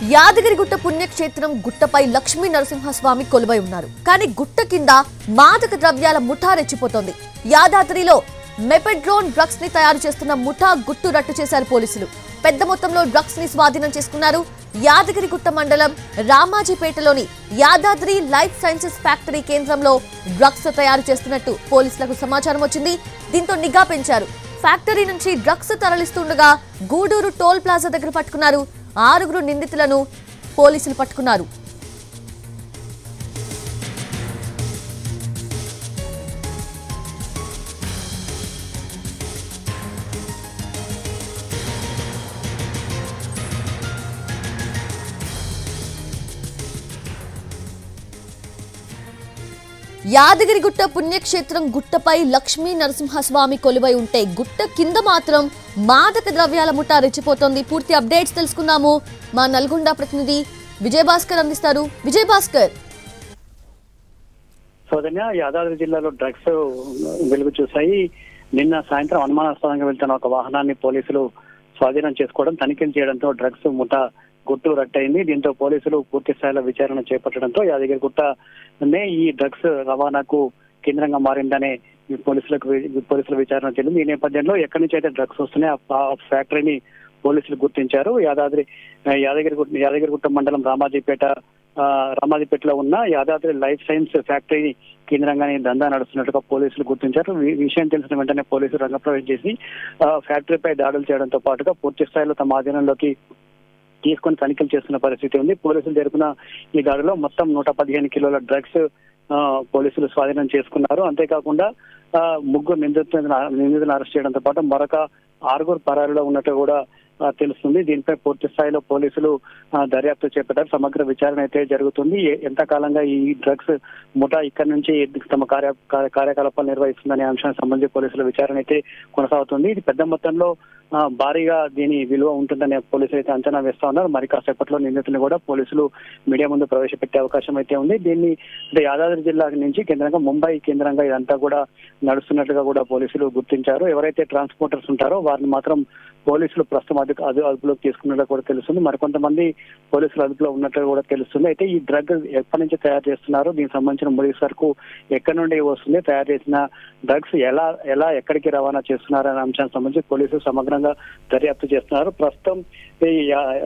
యాదగిరిగుట్ట పుణ్యక్షేత్రం గుట్టపై లక్ష్మీ నరసింహస్వామి కొలువై ఉన్నారు. కానీ గుట్ట కింద మాదక ద్రవ్యాల ముఠా రెచ్చిపోతోంది. యాదాద్రిలో మెపెడ్రోన్ డ్రగ్స్ ని తయారు చేస్తున్న ముఠా గుట్టు రట్టు చేశారు పోలీసులు. పెద్ద మొత్తంలో డ్రగ్స్ ని స్వాధీనం చేసుకున్నారు. యాదగిరిగుట్ట మండలం రామాజీపేటలోని యాదాద్రి లైఫ్ సైన్సెస్ ఫ్యాక్టరీ కేంద్రంలో డ్రగ్స్ తయారు చేస్తున్నట్టు పోలీసులకు సమాచారం వచ్చింది. దీంతో నిఘా పెంచారు. ఫ్యాక్టరీ నుంచి డ్రగ్స్ తరలిస్తుండగా గూడూరు టోల్ ప్లాజా దగ్గర పట్టుకున్నారు. 6 నిందితులను పోలీసులు పట్టుకున్నారు. యాదగిరిగుట్ట పుణ్యక్షేత్రం గుట్టపై లక్ష్మీ నరసింహస్వామి కొలువై ఉంటే గుట్ట కింద మాత్రం మాదక ద్రవ్యాల ముఠా రెచ్చిపోతోంది. పూర్తి అప్డేట్స్ తెలుసుకుందాము. మా నల్గొండ ప్రతినిధి విజయభాస్కర్ అందిస్తారు. విజయభాస్కర్, సోదన్య, యాదాద్రి జిల్లాలో డ్రగ్స్ వెలుగు చూశాయి. నిన్న సాయంత్రం అనుమానాస్పదంగా వెళ్తున్న ఒక వాహనాన్ని పోలీసులు స్వాధీనం చేసుకోవడం, తనిఖీలు చేయడంతో డ్రగ్స్ ముఠా గుట్టు రట్టయింది. దీంతో పోలీసులు పూర్తి స్థాయిలో విచారణ చేపట్టడంతో యాదగిరిగుట్టనే ఈ డ్రగ్స్ రవాణాకు కేంద్రంగా మారిందనే పోలీసుల విచారణ జరిగింది. ఈ నేపథ్యంలో ఎక్కడి నుంచి అయితే డ్రగ్స్ వస్తున్నాయి ఆ ఫ్యాక్టరీని పోలీసులు గుర్తించారు. యాదగిరిగుట్ట మండలం రామాజీపేటలో ఉన్న యాదాద్రి లైఫ్ సైన్స్ ఫ్యాక్టరీ కేంద్రంగానే దందా నడుస్తున్నట్టుగా పోలీసులు గుర్తించారు. విషయం తెలిసిన వెంటనే పోలీసులు రంగప్రవేశం చేసి ఫ్యాక్టరీపై దాడులు చేయడంతో పాటుగా పూర్తి స్థాయిలో తమ ఆధీనంలోకి తీసుకొని తనిఖీలు చేస్తున్న పరిస్థితి ఉంది. పోలీసులు జరిపిన ఈ దాడిలో మొత్తం 115 కిలోల డ్రగ్స్ పోలీసులు స్వాధీనం చేసుకున్నారు. అంతేకాకుండా 3 నిందితులను అరెస్ట్ చేయడంతో పాటు మరొక 6 పరారీలో ఉన్నట్టు కూడా తెలుస్తుంది. దీనిపై పూర్తి స్థాయిలో పోలీసులు దర్యాప్తు చేపట్టారు. సమగ్ర విచారణ అయితే జరుగుతుంది. ఎంతకాలంగా ఈ డ్రగ్స్ ముఠా ఇక్కడి నుంచి తమ కార్యకలాపాలు నిర్వహిస్తుందనే అంశానికి సంబంధించి పోలీసుల విచారణ అయితే కొనసాగుతుంది. ఇది పెద్ద మొత్తంలో భారీగా దీని విలువ ఉంటుందనే పోలీసులు అయితే అంచనా వేస్తా ఉన్నారు. మరి కాసేపట్లో నిందితులను కూడా పోలీసులు మీడియా ముందు ప్రవేశపెట్టే అవకాశం అయితే ఉంది. దీన్ని యాదాద్రి జిల్లా నుంచి కేంద్రంగా ముంబై కేంద్రంగా ఇదంతా కూడా నడుస్తున్నట్లుగా కూడా పోలీసులు గుర్తించారు. ఎవరైతే ట్రాన్స్పోర్టర్స్ ఉంటారో వారిని మాత్రం పోలీసులు ప్రస్తుతం అదుపులోకి తీసుకున్నట్టు కూడా తెలుస్తుంది. మరికొంతమంది పోలీసులు అదుపులో ఉన్నట్టు కూడా తెలుస్తుంది. అయితే ఈ డ్రగ్ ఎప్పటి నుంచి తయారు చేస్తున్నారు, దీనికి సంబంధించిన ముడి సరుకు ఎక్కడి నుండి వస్తుంది, తయారు చేసిన డ్రగ్స్ ఎలా ఎక్కడికి రవాణా చేస్తున్నారు అనే అంశానికి సంబంధించి పోలీసులు సమగ్రంగా దర్యాప్తు చేస్తున్నారు. ప్రస్తుతం ఈ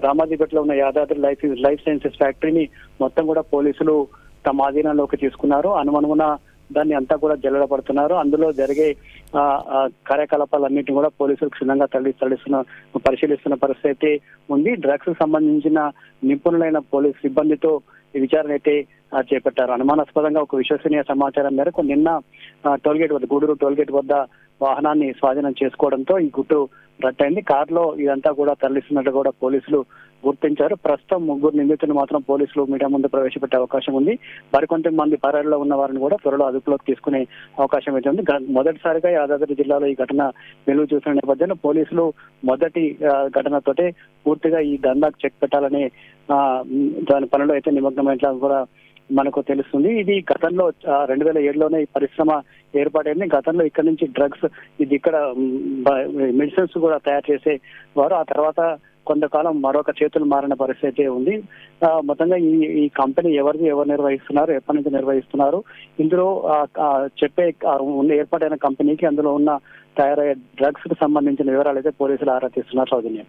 రామాజీపేటలో ఉన్న యాదాద్రి లైఫ్ సైన్సెస్ ఫ్యాక్టరీని మొత్తం కూడా పోలీసులు తమ ఆధీనంలోకి తీసుకున్నారు. అనుమనుగుణ దాన్ని అంతా కూడా జల్లెడపడుతున్నారు. అందులో జరిగే కార్యకలాపాలన్నింటినీ కూడా పోలీసులు క్షుణ్ణంగా పరిశీలిస్తున్న పరిస్థితి ఉంది. డ్రగ్స్ సంబంధించిన నిపుణులైన పోలీసు సిబ్బందితో ఈ విచారణ అయితే చేపట్టారు. అనుమానాస్పదంగా ఒక విశ్వసనీయ సమాచారం మేరకు నిన్న గూడూరు టోల్గేట్ వద్ద వాహనాన్ని స్వాధీనం చేసుకోవడంతో ఈ గుట్టు రట్టయింది. కారులో ఇదంతా కూడా తరలిస్తున్నట్టు కూడా పోలీసులు గుర్తించారు. ప్రస్తుతం 3 నిందితులు మాత్రం పోలీసులు మీడియా ముందు ప్రవేశపెట్టే అవకాశం ఉంది. మరికొంతమంది పరారీలో ఉన్న వారిని కూడా త్వరలో అదుపులోకి తీసుకునే అవకాశం అయితే ఉంది. మొదటిసారిగా యాదాద్రి జిల్లాలో ఈ ఘటన వెలుగు చూసిన నేపథ్యంలో పోలీసులు మొదటి ఘటనతోటే పూర్తిగా ఈ దందాకు చెక్ పెట్టాలనే దాని పనిలో అయితే నిమగ్నమైనట్లు కూడా మనకు తెలుస్తుంది. ఇది గతంలో 2007లోనే ఈ పరిశ్రమ ఏర్పాటైంది. గతంలో ఇక్కడ నుంచి డ్రగ్స్ ఇక్కడ మెడిసిన్స్ కూడా తయారు చేసేవారు. ఆ తర్వాత కొంతకాలం మరొక చేతులు మారిన పరిస్థితి ఉంది. మొత్తంగా ఈ కంపెనీ ఎవరు నిర్వహిస్తున్నారు, ఎప్పటి నుంచి నిర్వహిస్తున్నారు, ఇందులో ఏర్పాటైన కంపెనీకి అందులో ఉన్న తయారయ్యే డ్రగ్స్ కు సంబంధించిన వివరాలు అయితే పోలీసులు ఆరా తీస్తున్నారు. సౌజన్యం.